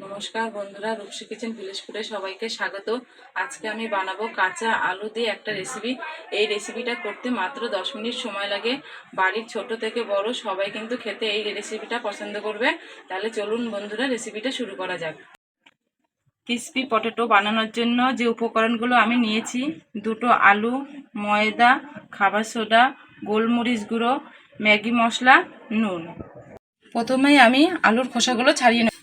নমস্কার বন্ধুরা, রূপসী kitchen village ফুডে সবাইকে স্বাগত। আজকে আমি বানাবো কাঁচা আলু দিয়ে একটা রেসিপি। এই রেসিপিটা করতে মাত্র 10 মিনিট সময় লাগে। বাড়ির ছোট থেকে বড় সবাই কিন্তু খেতে এই রেসিপিটা পছন্দ করবে। তাহলে চলুন বন্ধুরা, রেসিপিটা শুরু করা যাক। ক্রিসপি পটেটো বানানোর জন্য যে উপকরণগুলো আমি নিয়েছি: দুটো আলু, ময়দা, খাবার সোডা, গোলমরিচ গুঁড়ো, ম্যাগি মশলা, নুন। প্রথমেই আমি আলুর খোসাগুলো ছাড়িয়ে নেব।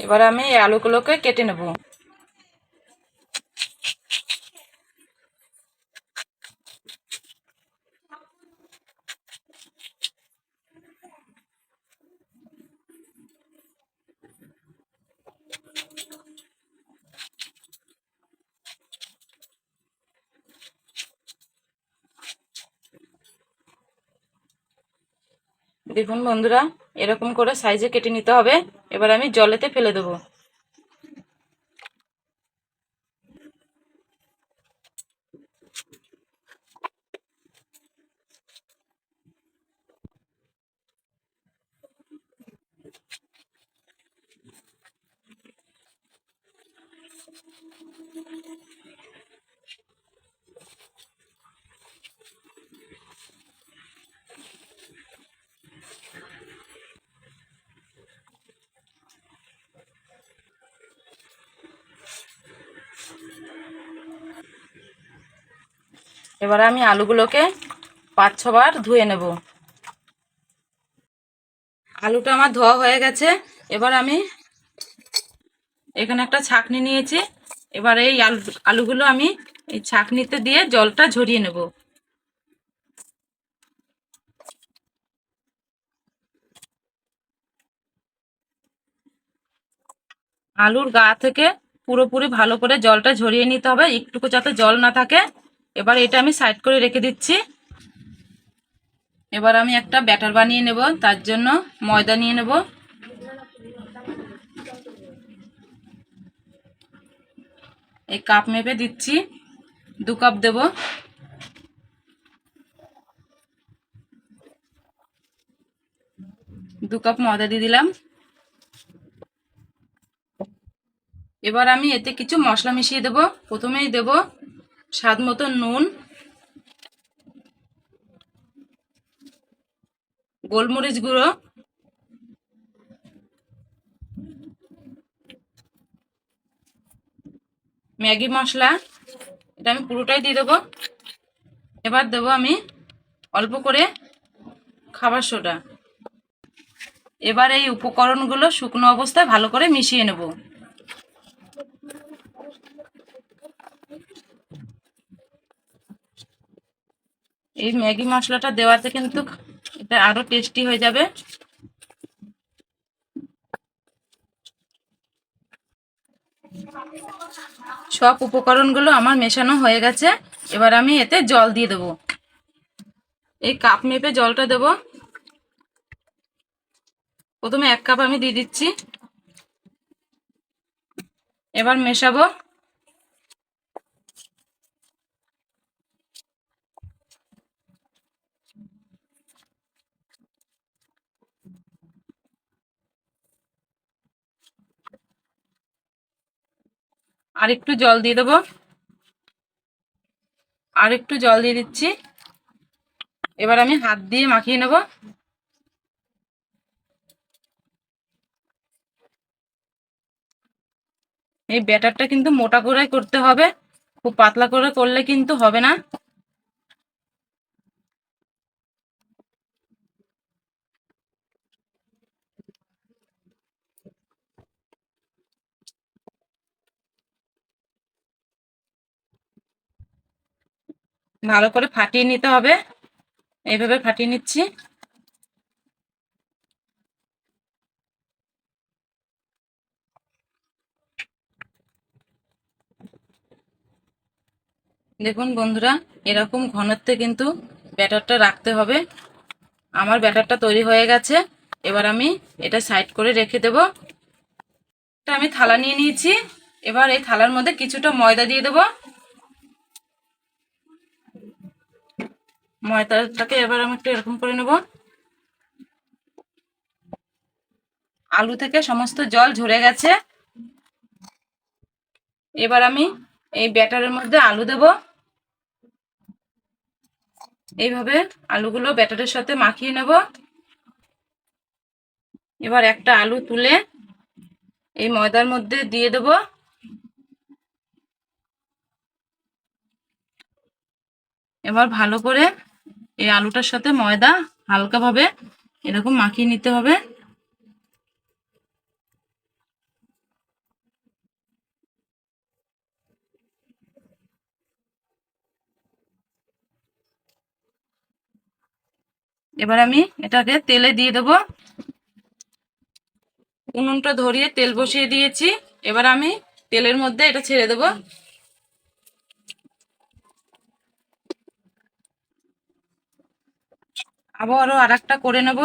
এবার আমি এই আলুগুলোকে কেটে নেব। দেখুন বন্ধুরা, এরকম করে সাইজে কেটে নিতে হবে। এবার আমি জলেতে ফেলে দেবো। এবার আমি আলুগুলোকে 5-6 বার ধুয়ে নেব। আলুটা আমার ধোয়া হয়ে গেছে। এবার আমি এখানে একটা ছাঁকনি নিয়েছি। এবার এই আলুগুলো আমি এই ছাঁকনিতে দিয়ে জলটা ঝরিয়ে নেব। আলুর গা থেকে পুরোপুরি ভালো করে জলটা ঝরিয়ে নিতে হবে, একটুকু যাতে জল না থাকে। এবার এটা আমি সাইড করে রেখে দিচ্ছি। এবার আমি একটা ব্যাটার বানিয়ে নেব। তার জন্য ময়দা নিয়ে নেব। এই কাপ মেপে দিচ্ছি, 2 কাপ দেব। দু কাপ ময়দা দিয়ে দিলাম। এবার আমি এতে কিছু মশলা মিশিয়ে দেব। প্রথমেই দেব স্বাদ মতো নুন, গোলমরিচ গুঁড়ো, ম্যাগি মশলা। এটা আমি পুরোটাই দিয়ে দেবো। এবার দেবো আমি অল্প করে খাবার সোডা। এবার এই উপকরণগুলো শুকনো অবস্থায় ভালো করে মিশিয়ে নেব। এই ম্যাগি মশলাটা দেওয়াতে কিন্তু এটা আরো টেস্টি হয়ে যাবে। সব উপকরণগুলো আমার মেশানো হয়ে গেছে। এবার আমি এতে জল দিয়ে দেবো। এই কাপ মেপে জলটা দেব। প্রথমে 1 কাপ আমি দিয়ে দিচ্ছি। এবার মেশাবো। আর একটু জল দিয়ে দেবো। আর একটু জল দিয়ে দিচ্ছি। এবার আমি হাত দিয়ে মাখিয়ে নেব। এই ব্যাটারটা কিন্তু মোটা করে করতে হবে, খুব পাতলা করে করলে কিন্তু হবে না। ভালো করে ফাটিয়ে নিতে হবে, এইভাবে ফাটিয়ে নিচ্ছি। দেখুন বন্ধুরা, এরকম ঘনত্বে কিন্তু ব্যাটারটা রাখতে হবে। আমার ব্যাটারটা তৈরি হয়ে গেছে, এবার আমি এটা সাইড করে রেখে দেব। এটা আমি থালা নিয়ে নিয়েছি, এবার এই থালার মধ্যে কিছুটা ময়দা দিয়ে দেব। ময়দাটাকে এবার আমি একটু এরকম করে নেব। আলু থেকে সমস্ত জল ঝরে গেছে, এবার আমি এই ব্যাটারের মধ্যে আলু দেব। এইভাবে আলুগুলো ব্যাটারের সাথে মাখিয়ে নেব। এবার একটা আলু তুলে এই ময়দার মধ্যে দিয়ে দেব। এবার ভালো করে এই আলুটার সাথে ময়দা হালকাভাবে এরকম মাখিয়ে নিতে হবে। এবার আমি এটাকে তেলে দিয়ে দেব। উনুনটা ধরিয়ে তেল বসিয়ে দিয়েছি, এবার আমি তেলের মধ্যে এটা ছেড়ে দেব। আবারও আর একটা করে নেব।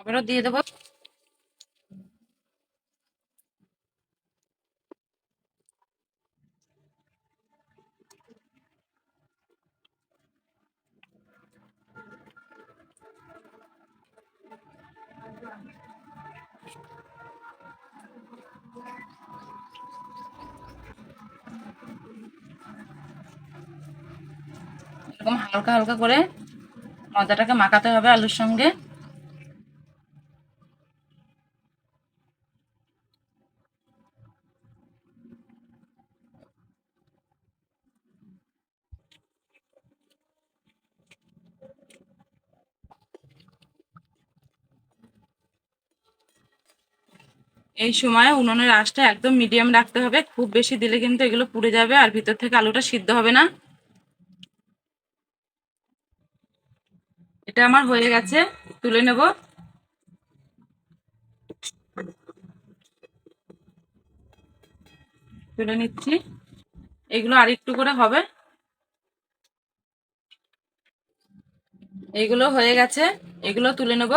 আবারও দিয়ে দেব। এরকম হালকা হালকা করে ময়দাটাকে মাখাতে হবে আলুর সঙ্গে। এই সময় উনুনের আঁচটা একদম মিডিয়াম রাখতে হবে, খুব বেশি দিলে কিন্তু এগুলো পুড়ে যাবে আর ভিতর থেকে আলুটা সিদ্ধ হবে না। এটা আমার হয়ে গেছে, তুলে নেব। তুলে নিচ্ছি। এগুলো আর একটু করে হবে। এগুলো হয়ে গেছে, এগুলো তুলে নেব।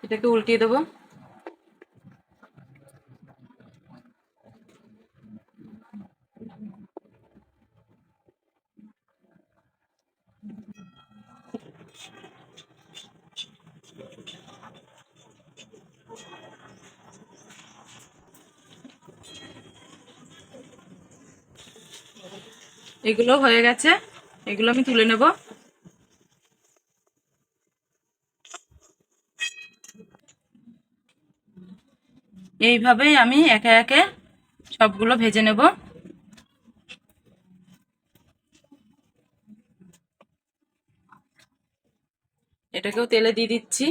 এটাকে উল্টিয়ে দেবো। এগুলো হয়ে গেছে, এগুলো আমি তুলে নেব। এইভাবেই আমি একে একে সবগুলো ভেজে নেব। এটাকেও তেলে দিয়ে দিচ্ছি।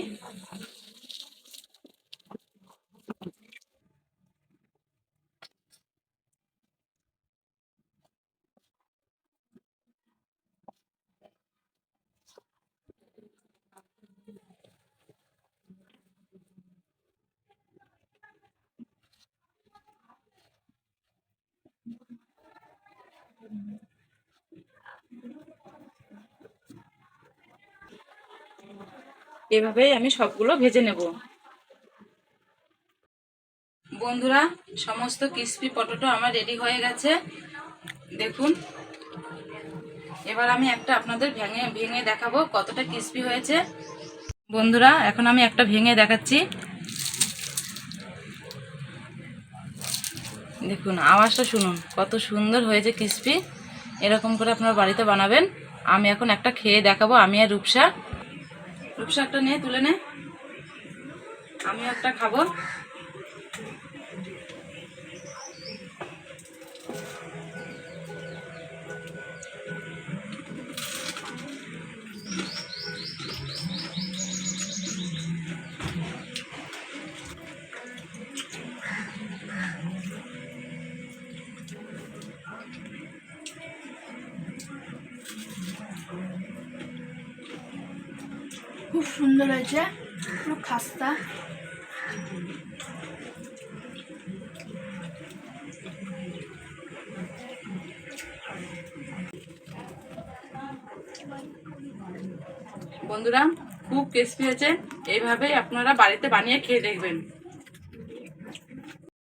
এভাবেই আমি সবগুলো ভেজে নেব। বন্ধুরা, সমস্ত ক্রিস্পি পটেটো আমার রেডি হয়ে গেছে, দেখুন। এবার আমি একটা আপনাদের ভেঙে ভেঙে দেখাবো কতটা ক্রিস্পি হয়েছে। বন্ধুরা, এখন আমি একটা ভেঙে দেখাচ্ছি, দেখুন আওয়াজটা শুনুন, কত সুন্দর হয়েছে ক্রিস্পি। এরকম করে আপনারা বাড়িতে বানাবেন। আমি এখন একটা খেয়ে দেখাবো, আমি আর রূপসা। রূপসা একটা নিয়ে তুলে নে, আমিও একটা খাবো। খুব সুন্দর হয়েছে, পুরো খাস্তা। বন্ধুরা, খুব ক্রিস্পি হয়েছে। এইভাবেই আপনারা বাড়িতে বানিয়ে খেয়ে দেখবেন।